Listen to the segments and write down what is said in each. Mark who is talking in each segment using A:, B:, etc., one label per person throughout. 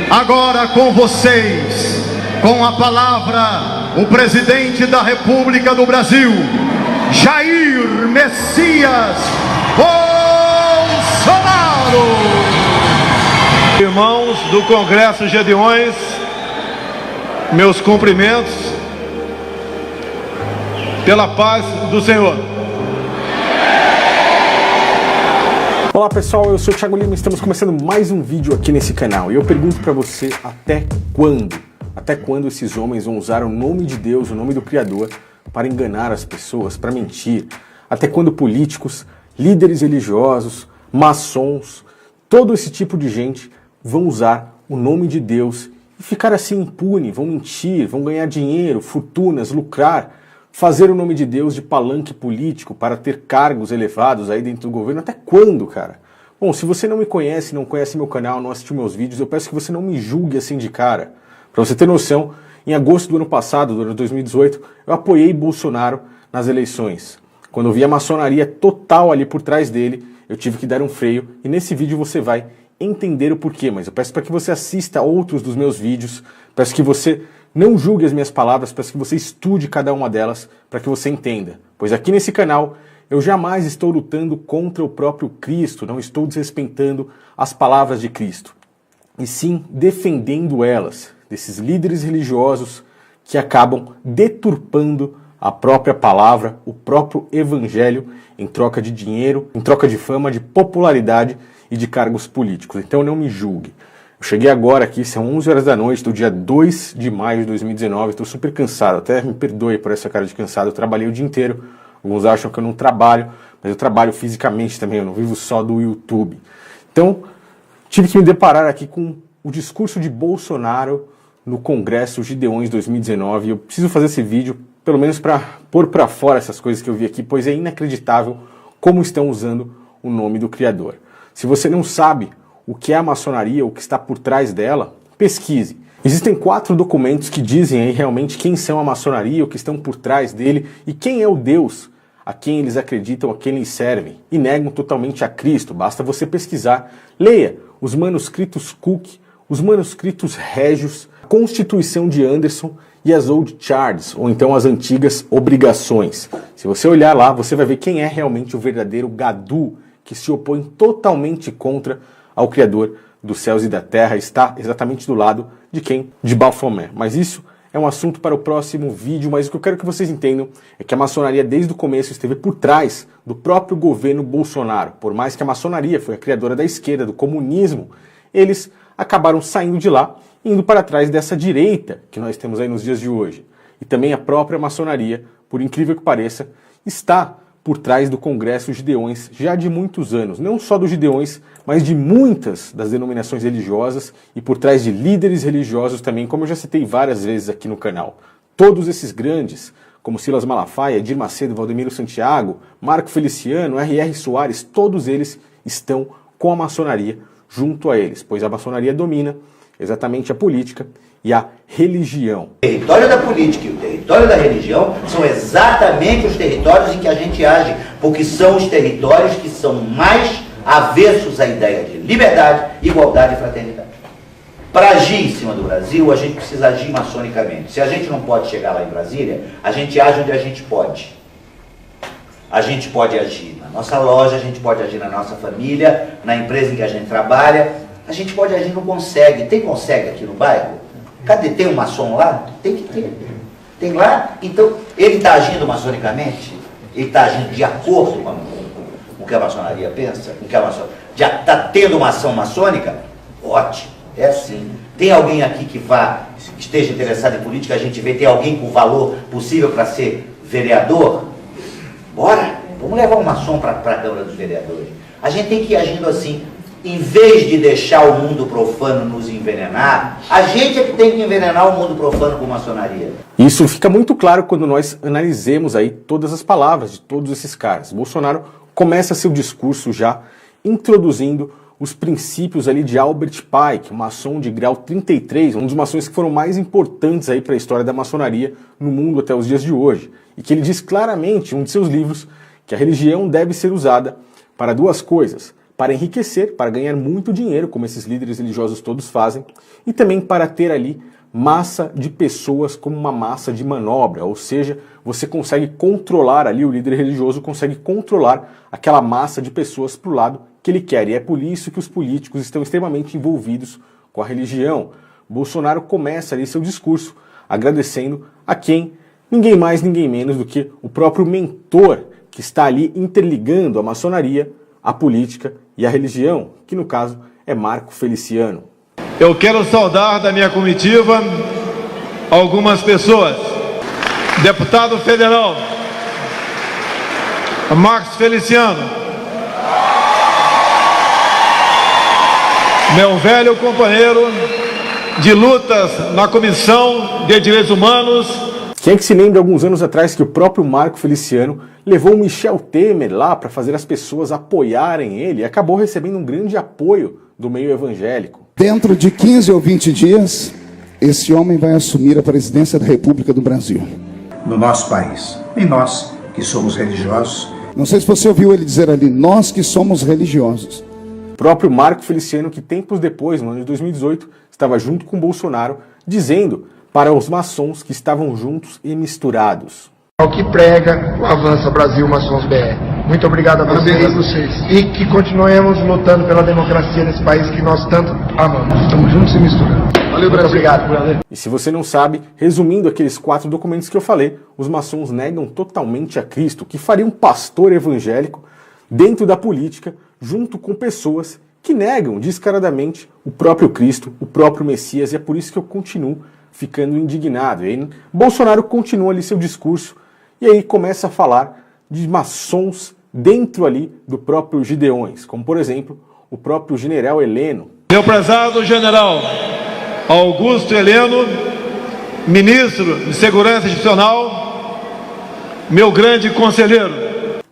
A: Agora com vocês, com a palavra, o presidente da República do Brasil, Jair Messias Bolsonaro.
B: Irmãos do Congresso Gedeões, meus cumprimentos pela paz do Senhor.
C: Olá pessoal, eu sou o Thiago Lima e estamos começando mais um vídeo aqui nesse canal. E eu pergunto para você, até quando? Até quando esses homens vão usar o nome de Deus, o nome do Criador, para enganar as pessoas, para mentir? Até quando políticos, líderes religiosos, maçons, todo esse tipo de gente vão usar o nome de Deus e ficar assim impune, vão mentir, vão ganhar dinheiro, fortunas, lucrar, fazer o nome de Deus de palanque político para ter cargos elevados aí dentro do governo? Até quando, cara? Bom, se você não me conhece, não conhece meu canal, não assistiu meus vídeos, eu peço que você não me julgue assim de cara. Para você ter noção, em agosto do ano passado, do ano 2018, eu apoiei Bolsonaro nas eleições. Quando eu vi a maçonaria total ali por trás dele, eu tive que dar um freio e nesse vídeo você vai entender o porquê, mas eu peço para que você assista outros dos meus vídeos, peço que você não julgue as minhas palavras, peço que você estude cada uma delas para que você entenda. Pois aqui nesse canal eu jamais estou lutando contra o próprio Cristo, não estou desrespeitando as palavras de Cristo, e sim defendendo elas, desses líderes religiosos que acabam deturpando a própria palavra, o próprio evangelho, em troca de dinheiro, em troca de fama, de popularidade e de cargos políticos. Então não me julgue. Eu cheguei agora aqui, são 11 horas da noite do dia 2 de maio de 2019, estou super cansado, até me perdoe por essa cara de cansado, eu trabalhei o dia inteiro, alguns acham que eu não trabalho, mas eu trabalho fisicamente também, eu não vivo só do YouTube. Então, tive que me deparar aqui com o discurso de Bolsonaro no Congresso Gedeões 2019, e eu preciso fazer esse vídeo, pelo menos para pôr para fora essas coisas que eu vi aqui, pois é inacreditável como estão usando o nome do Criador. Se você não sabe o que é a maçonaria, o que está por trás dela, pesquise. Existem 4 documentos que dizem aí realmente quem são a maçonaria, o que estão por trás dele e quem é o Deus a quem eles acreditam, a quem eles servem e negam totalmente a Cristo. Basta você pesquisar, leia os manuscritos Cook, os manuscritos Régios, a Constituição de Anderson e as Old Charts, ou então as antigas obrigações. Se você olhar lá, você vai ver quem é realmente o verdadeiro Gadu, que se opõe totalmente contra ao Criador dos céus e da terra, está exatamente do lado de quem? De Baphomet. Mas isso é um assunto para o próximo vídeo, mas o que eu quero que vocês entendam é que a maçonaria desde o começo esteve por trás do próprio governo Bolsonaro. Por mais que a maçonaria foi a criadora da esquerda, do comunismo, eles acabaram saindo de lá, indo para trás dessa direita que nós temos aí nos dias de hoje. E também a própria maçonaria, por incrível que pareça, está por trás do Congresso Gedeões já de muitos anos, não só dos Gedeões, mas de muitas das denominações religiosas e por trás de líderes religiosos também, como eu já citei várias vezes aqui no canal. Todos esses grandes, como Silas Malafaia, Edir Macedo, Valdemiro Santiago, Marco Feliciano, R.R. Soares, todos eles estão com a maçonaria junto a eles, pois a maçonaria domina exatamente a política e a religião.
D: O território da política e o território da religião são exatamente os territórios em que a gente age, porque são os territórios que são mais avessos à ideia de liberdade, igualdade e fraternidade. Para agir em cima do Brasil, a gente precisa agir maçonicamente. Se a gente não pode chegar lá em Brasília, a gente age onde a gente pode. A gente pode agir na nossa loja, a gente pode agir na nossa família, na empresa em que a gente trabalha, a gente pode agir no Consegue. Tem Consegue aqui no bairro? Cadê? Tem um maçom lá? Tem que ter. Tem lá? Então, ele está agindo maçonicamente? Ele está agindo de acordo com o que a maçonaria pensa? Com o que a maçonaria... Já está tendo uma ação maçônica? Ótimo, é assim. Tem alguém aqui que esteja interessado em política? A gente vê, tem alguém com valor possível para ser vereador? Bora! Vamos levar um maçom para a Câmara dos Vereadores. A gente tem que ir agindo assim. Em vez de deixar o mundo profano nos envenenar, a gente é que tem que envenenar o mundo profano com maçonaria.
C: Isso fica muito claro quando nós analisemos aí todas as palavras de todos esses caras. Bolsonaro começa seu discurso já introduzindo os princípios ali de Albert Pike, maçom de grau 33, um dos maçons que foram mais importantes aí para a história da maçonaria no mundo até os dias de hoje. E que ele diz claramente em um de seus livros que a religião deve ser usada para 2 coisas: para enriquecer, para ganhar muito dinheiro, como esses líderes religiosos todos fazem, e também para ter ali massa de pessoas como uma massa de manobra, ou seja, você consegue controlar ali, o líder religioso consegue controlar aquela massa de pessoas para o lado que ele quer, e é por isso que os políticos estão extremamente envolvidos com a religião. Bolsonaro começa ali seu discurso agradecendo a quem? Ninguém mais, ninguém menos do que o próprio mentor que está ali interligando a maçonaria, a política e a religião, que no caso é Marco Feliciano.
B: Eu quero saudar da minha comitiva algumas pessoas. Deputado federal Marcos Feliciano, meu velho companheiro de lutas na Comissão de Direitos Humanos.
C: Quem é que se lembra alguns anos atrás que o próprio Marco Feliciano levou o Michel Temer lá para fazer as pessoas apoiarem ele e acabou recebendo um grande apoio do meio evangélico?
E: Dentro de 15 ou 20 dias, esse homem vai assumir a presidência da República do Brasil.
F: No nosso país. E nós, que somos religiosos.
E: Não sei se você ouviu ele dizer ali, nós que somos religiosos.
C: O próprio Marco Feliciano, que tempos depois, no ano de 2018, estava junto com Bolsonaro, dizendo para os maçons que estavam juntos e misturados.
G: Ao que prega o Avança Brasil Maçons BR. Muito obrigado a vocês. E que continuemos lutando pela democracia nesse país que nós tanto amamos. Estamos juntos e misturados. Valeu, Brasil. Muito obrigado.
C: E se você não sabe, resumindo aqueles 4 documentos que eu falei, os maçons negam totalmente a Cristo, que faria um pastor evangélico dentro da política, junto com pessoas que negam descaradamente o próprio Cristo, o próprio Messias, e é por isso que eu continuo ficando indignado. E aí, Bolsonaro continua ali seu discurso, e aí começa a falar de maçons dentro ali do próprio Gideões, como por exemplo, o próprio general Heleno.
B: Meu prezado general Augusto Heleno, ministro de Segurança Institucional, meu grande conselheiro.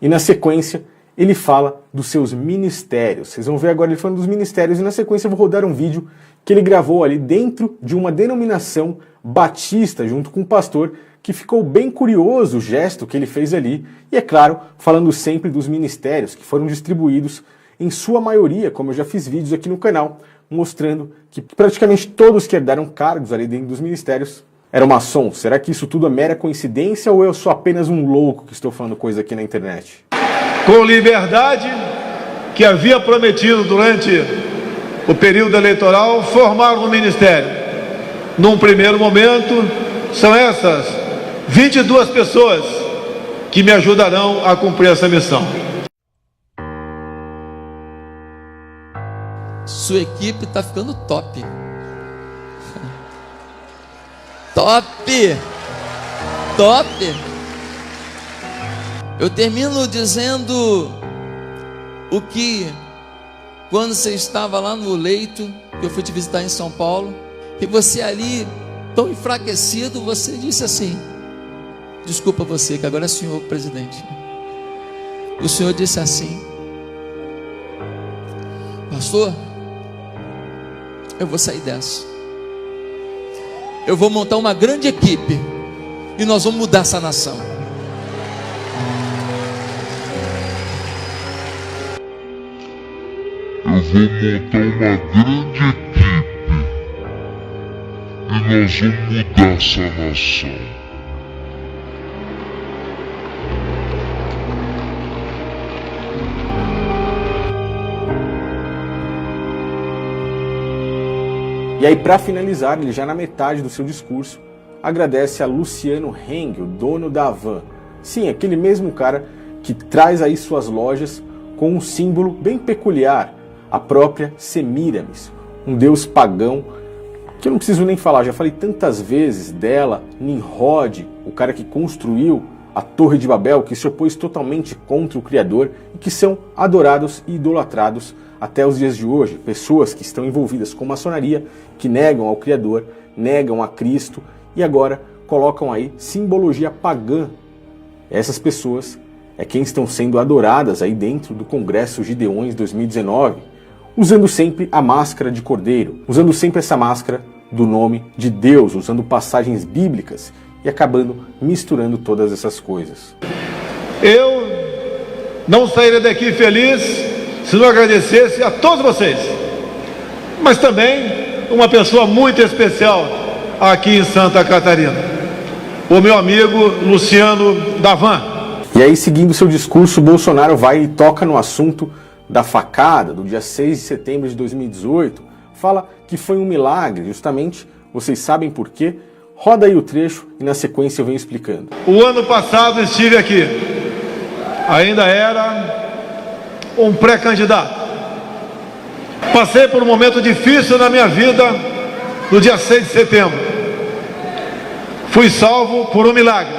C: E na sequência, ele fala dos seus ministérios. Vocês vão ver agora ele falando dos ministérios, e na sequência eu vou rodar um vídeo que ele gravou ali dentro de uma denominação batista, junto com um pastor, que ficou bem curioso o gesto que ele fez ali, e é claro, falando sempre dos ministérios que foram distribuídos em sua maioria, como eu já fiz vídeos aqui no canal, mostrando que praticamente todos que herdaram cargos ali dentro dos ministérios eram maçons. Será que isso tudo é mera coincidência ou eu sou apenas um louco que estou falando coisa aqui na internet?
B: Com liberdade, que havia prometido durante o período eleitoral formar um ministério. Num primeiro momento, são essas 22 pessoas que me ajudarão a cumprir essa missão.
H: Sua equipe está ficando top. Top! Top! Eu termino dizendo o que, quando você estava lá no leito, que eu fui te visitar em São Paulo, e você ali, tão enfraquecido, você disse assim: desculpa você, que agora é senhor presidente. O senhor disse assim: pastor, eu vou sair dessa. Eu vou montar uma grande equipe e nós vamos mudar essa nação.
I: Eu vou montar uma grande equipe e nós vamos mudar essa nação.
C: E aí, para finalizar, ele já na metade do seu discurso, agradece a Luciano Heng, o dono da Havan. Sim, aquele mesmo cara que traz aí suas lojas com um símbolo bem peculiar, a própria Semíramis, um deus pagão, que eu não preciso nem falar, já falei tantas vezes dela, Nimrod, o cara que construiu a Torre de Babel, que se opôs totalmente contra o Criador e que são adorados e idolatrados até os dias de hoje. Pessoas que estão envolvidas com maçonaria, que negam ao Criador, negam a Cristo e agora colocam aí simbologia pagã. Essas pessoas é quem estão sendo adoradas aí dentro do Congresso Gideões 2019, usando sempre a máscara de cordeiro, usando sempre essa máscara do nome de Deus, usando passagens bíblicas e acabando misturando todas essas coisas.
B: Eu não sairei daqui feliz se não agradecesse a todos vocês, mas também uma pessoa muito especial aqui em Santa Catarina, o meu amigo Luciano Davan.
C: E aí, seguindo seu discurso, Bolsonaro vai e toca no assunto da facada do dia 6 de setembro de 2018, fala que foi um milagre, justamente, vocês sabem por quê? Roda aí o trecho e na sequência eu venho explicando.
B: O ano passado estive aqui, ainda era um pré-candidato. Passei por um momento difícil na minha vida no dia 6 de setembro. Fui salvo por um milagre.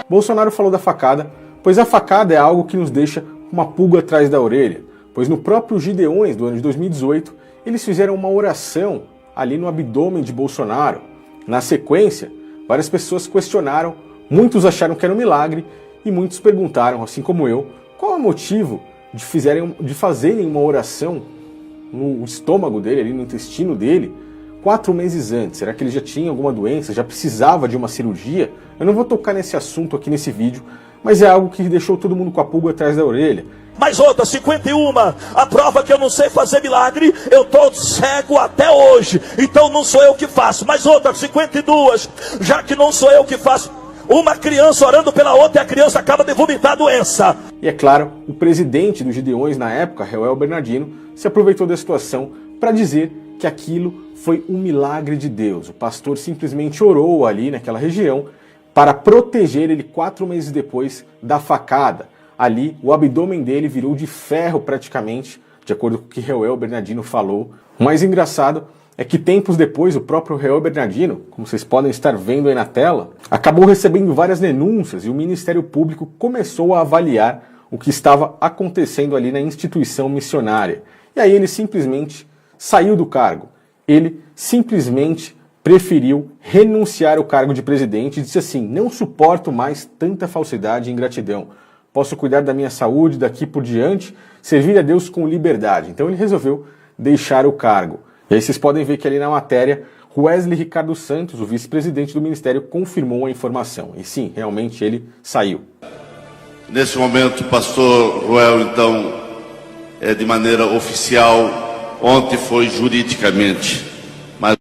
C: Bolsonaro falou da facada, pois a facada é algo que nos deixa uma pulga atrás da orelha, pois no próprio Gideões do ano de 2018, eles fizeram uma oração ali no abdômen de Bolsonaro. Na sequência, várias pessoas questionaram, muitos acharam que era um milagre e muitos perguntaram, assim como eu, qual é o motivo de fazerem uma oração no estômago dele, ali no intestino dele, 4 meses antes. Será que ele já tinha alguma doença, já precisava de uma cirurgia? Eu não vou tocar nesse assunto aqui nesse vídeo, mas é algo que deixou todo mundo com a pulga atrás da orelha.
J: Mas outra, 51, a prova que eu não sei fazer milagre, eu tô cego até hoje, então não sou eu que faço. Mas outra, 52, já que não sou eu que faço, uma criança orando pela outra e a criança acaba de vomitar a doença.
C: E é claro, o presidente dos Gideões na época, Reuel Bernardino, se aproveitou da situação para dizer que aquilo foi um milagre de Deus. O pastor simplesmente orou ali naquela região para proteger ele 4 meses depois da facada. Ali, o abdômen dele virou de ferro praticamente, de acordo com o que Reuel Bernardino falou. O mais engraçado é que tempos depois, o próprio Reuel Bernardino, como vocês podem estar vendo aí na tela, acabou recebendo várias denúncias e o Ministério Público começou a avaliar o que estava acontecendo ali na instituição missionária. E aí ele simplesmente saiu do cargo. Ele simplesmente preferiu renunciar ao cargo de presidente e disse assim: não suporto mais tanta falsidade e ingratidão. Posso cuidar da minha saúde daqui por diante, servir a Deus com liberdade. Então ele resolveu deixar o cargo. E aí vocês podem ver que ali na matéria, Wesley Ricardo Santos, o vice-presidente do Ministério, confirmou a informação. E sim, realmente ele saiu.
K: Nesse momento, o pastor Reuel, então, de maneira oficial, ontem foi juridicamente, mas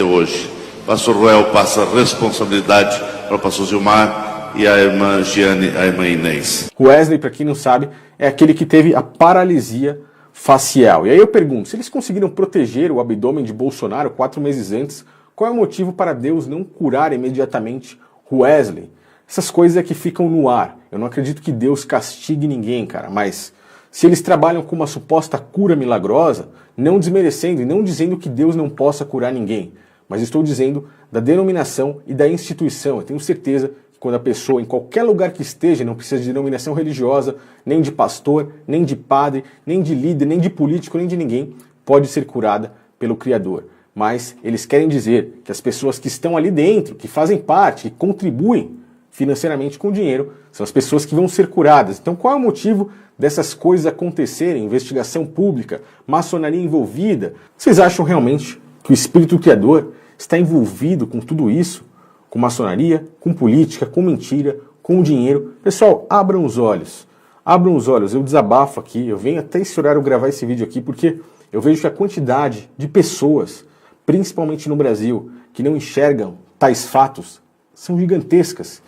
K: hoje, o pastor Reuel passa a responsabilidade para o pastor Gilmar e a irmã Giane, a irmã Inês.
C: Wesley, para quem não sabe, é aquele que teve a paralisia facial. E aí eu pergunto, se eles conseguiram proteger o abdômen de Bolsonaro 4 meses antes, qual é o motivo para Deus não curar imediatamente Wesley? Essas coisas é que ficam no ar. Eu não acredito que Deus castigue ninguém, cara, mas se eles trabalham com uma suposta cura milagrosa, não desmerecendo e não dizendo que Deus não possa curar ninguém, mas estou dizendo da denominação e da instituição. Eu tenho certeza quando a pessoa, em qualquer lugar que esteja, não precisa de denominação religiosa, nem de pastor, nem de padre, nem de líder, nem de político, nem de ninguém, pode ser curada pelo Criador. Mas eles querem dizer que as pessoas que estão ali dentro, que fazem parte, que contribuem financeiramente com dinheiro, são as pessoas que vão ser curadas. Então qual é o motivo dessas coisas acontecerem? Investigação pública, maçonaria envolvida? Vocês acham realmente que o Espírito Criador está envolvido com tudo isso? Com maçonaria, com política, com mentira, com dinheiro? Pessoal, abram os olhos. Abram os olhos. Eu desabafo aqui, eu venho até esse horário gravar esse vídeo aqui porque eu vejo que a quantidade de pessoas, principalmente no Brasil, que não enxergam tais fatos, são gigantescas.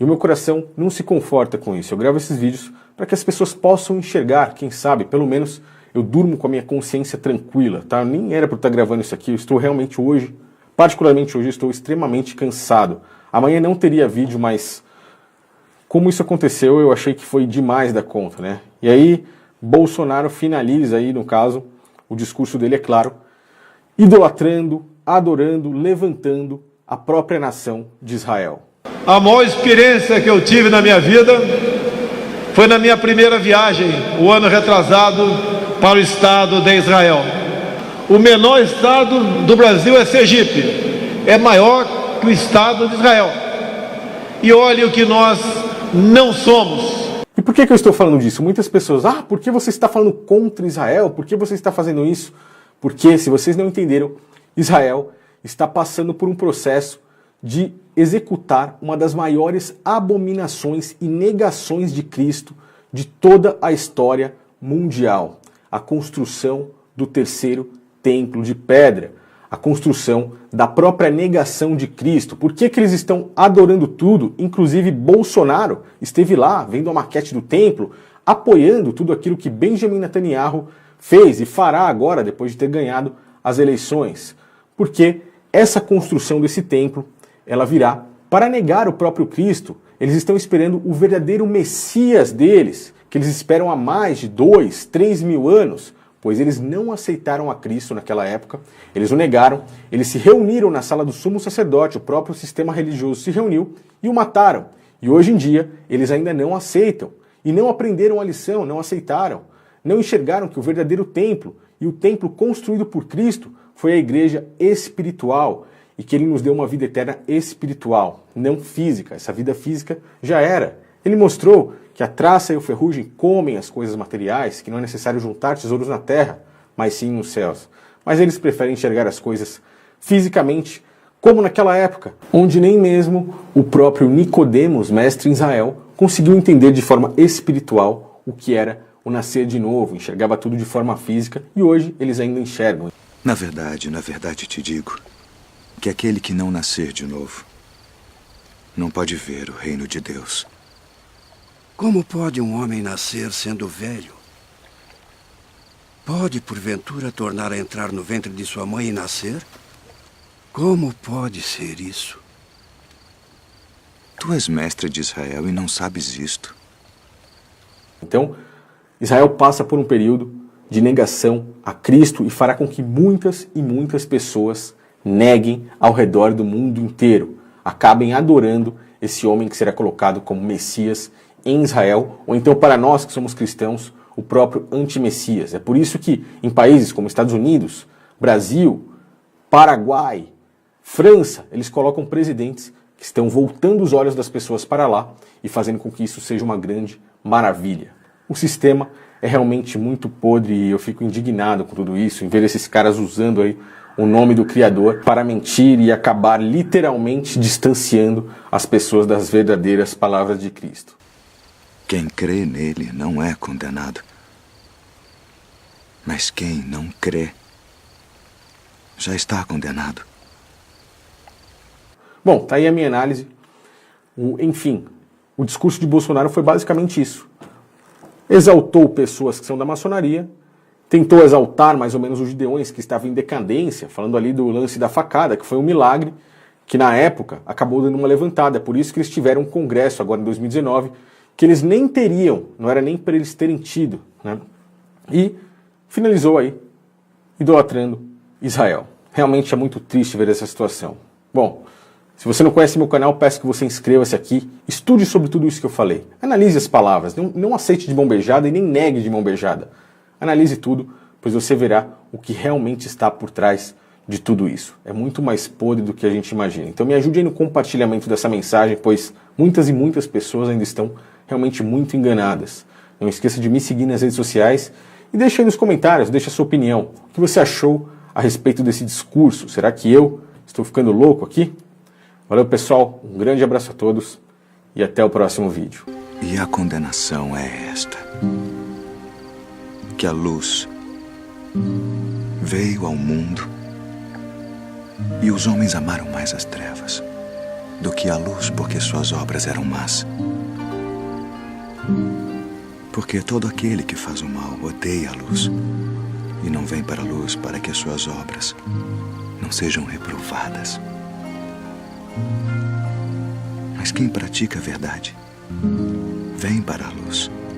C: E o meu coração não se conforta com isso. Eu gravo esses vídeos para que as pessoas possam enxergar, quem sabe, pelo menos eu durmo com a minha consciência tranquila, tá? Nem era para eu estar gravando isso aqui, eu estou realmente hoje, particularmente hoje, estou extremamente cansado. Amanhã não teria vídeo, mas como isso aconteceu, eu achei que foi demais da conta, né? E aí, Bolsonaro finaliza aí, no caso, o discurso dele, é claro, idolatrando, adorando, levantando a própria nação de Israel.
B: A maior experiência que eu tive na minha vida foi na minha primeira viagem, o ano retrasado, para o estado de Israel. O menor estado do Brasil é Sergipe, é maior que o estado de Israel. E olhe o que nós não somos.
C: E por que eu estou falando disso? Muitas pessoas, por que você está falando contra Israel? Por que você está fazendo isso? Porque, se vocês não entenderam, Israel está passando por um processo de executar uma das maiores abominações e negações de Cristo de toda a história mundial, a construção do terceiro templo de pedra, a construção da própria negação de Cristo. Por que eles estão adorando tudo? Inclusive Bolsonaro esteve lá, vendo a maquete do templo, apoiando tudo aquilo que Benjamin Netanyahu fez e fará agora, depois de ter ganhado as eleições. Porque essa construção desse templo, ela virá para negar o próprio Cristo. Eles estão esperando o verdadeiro Messias deles, que eles esperam há mais de 2, 3 mil anos, pois eles não aceitaram a Cristo naquela época, eles o negaram, eles se reuniram na sala do sumo sacerdote, o próprio sistema religioso se reuniu e o mataram. E hoje em dia, eles ainda não aceitam, e não aprenderam a lição, não aceitaram, não enxergaram que o verdadeiro templo, e o templo construído por Cristo, foi a igreja espiritual, e que ele nos deu uma vida eterna espiritual, não física. Essa vida física já era. Ele mostrou que a traça e o ferrugem comem as coisas materiais, que não é necessário juntar tesouros na terra, mas sim nos céus. Mas eles preferem enxergar as coisas fisicamente, como naquela época, onde nem mesmo o próprio Nicodemos, mestre em Israel, conseguiu entender de forma espiritual o que era o nascer de novo, enxergava tudo de forma física, e hoje eles ainda enxergam.
L: Na verdade te digo que aquele que não nascer de novo não pode ver o reino de Deus.
M: Como pode um homem nascer sendo velho? Pode, porventura, tornar a entrar no ventre de sua mãe e nascer? Como pode ser isso?
L: Tu és mestre de Israel e não sabes isto.
C: Então, Israel passa por um período de negação a Cristo e fará com que muitas e muitas pessoas neguem ao redor do mundo inteiro, acabem adorando esse homem que será colocado como Messias em Israel, ou então para nós que somos cristãos, o próprio anti-Messias. É por isso que em países como Estados Unidos, Brasil, Paraguai, França, eles colocam presidentes que estão voltando os olhos das pessoas para lá e fazendo com que isso seja uma grande maravilha. O sistema é realmente muito podre e eu fico indignado com tudo isso, em ver esses caras usando aí o nome do Criador para mentir e acabar literalmente distanciando as pessoas das verdadeiras palavras de Cristo.
L: Quem crê nele não é condenado. Mas quem não crê já está condenado.
C: Bom, tá aí a minha análise. Enfim, o discurso de Bolsonaro foi basicamente isso. Exaltou pessoas que são da maçonaria, tentou exaltar mais ou menos os gideões que estavam em decadência, falando ali do lance da facada, que foi um milagre, que na época acabou dando uma levantada. É por isso que eles tiveram um congresso agora em 2019, que eles nem teriam, não era nem para eles terem tido, né? E finalizou aí, idolatrando Israel. Realmente é muito triste ver essa situação. Bom, se você não conhece meu canal, peço que você inscreva-se aqui, estude sobre tudo isso que eu falei. Analise as palavras, não aceite de mão beijada e nem negue de mão beijada. Analise tudo, pois você verá o que realmente está por trás de tudo isso. É muito mais podre do que a gente imagina. Então me ajude aí no compartilhamento dessa mensagem, pois muitas e muitas pessoas ainda estão realmente muito enganadas. Não esqueça de me seguir nas redes sociais e deixe aí nos comentários, deixe a sua opinião. O que você achou a respeito desse discurso? Será que eu estou ficando louco aqui? Valeu, pessoal, um grande abraço a todos e até o próximo vídeo.
L: E a condenação é esta: que a luz veio ao mundo e os homens amaram mais as trevas do que a luz, porque suas obras eram más. Porque todo aquele que faz o mal odeia a luz e não vem para a luz para que as suas obras não sejam reprovadas. Mas quem pratica a verdade vem para a luz,